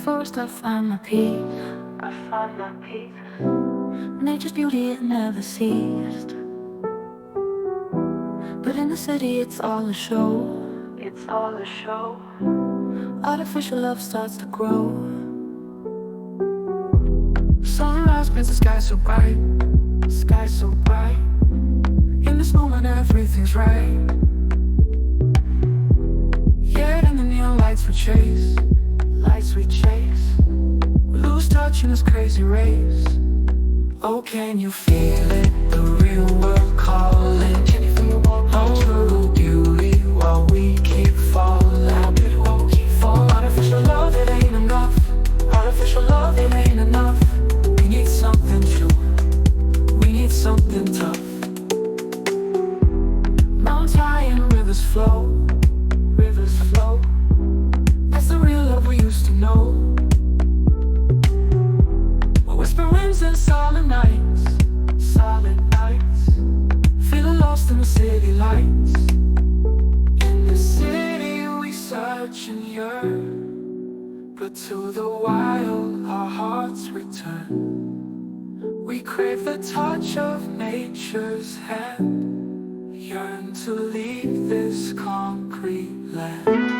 forest, I find my peace. I find my peace. Nature's beauty, it never ceased. But in the city, it's all a show. It's all a show. Artificial love starts to grow. Sunrise paints the sky so bright. Sky so bright. In this moment, everything's right. Yet in the neon lights we chase. Lights we chase. We lose touch in this crazy race. Oh, can you feel it? The real world calling. Can you feel our true beauty while we keep falling? Beauty while we keep falling. Artificial love, it ain't enough. Artificial love, it ain't enough. We need something true. We need something tough. Mountains high and rivers flow. Rivers flow. That's the real love we used to know. Whisper winds and silent nights, silent nights. Feeling lost in the city lights. In the city we search and yearn, but to the wild our hearts return. We crave the touch of nature's hand, yearn to leave this concrete land.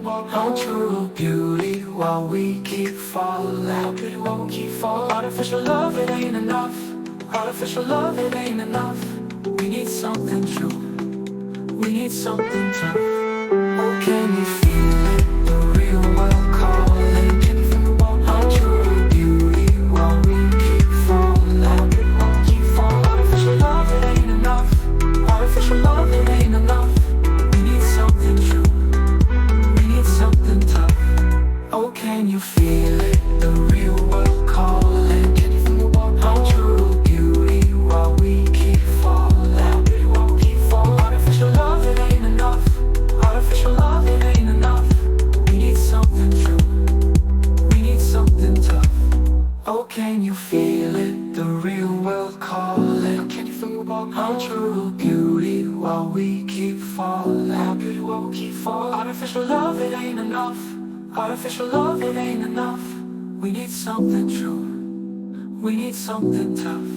Our true beauty while we keep falling. Beauty while we keep falling. Artificial love, it ain't enough. Artificial love, it ain't enough. We need something true. We need something tough. Oh, can you feel it? The real world calling. Can you feel our true beauty while we keep falling? Beauty while we keep falling. Artificial love, it ain't enough. Artificial love, it ain't enough. We need something true. Something tough. Oh, can you feel it? The real world calling. Can you feel our true beauty while we keep falling? Beauty while we keep falling. Artificial love, it ain't enough. Artificial love, it ain't enough. We need something true. We need something tough. Oh, can you feel it? The real world calling. Can you feel our true beauty while we keep falling? Beauty while we keep falling. Artificial love, it ain't enough. Artificial love, it ain't enough. We need something true. We need something tough.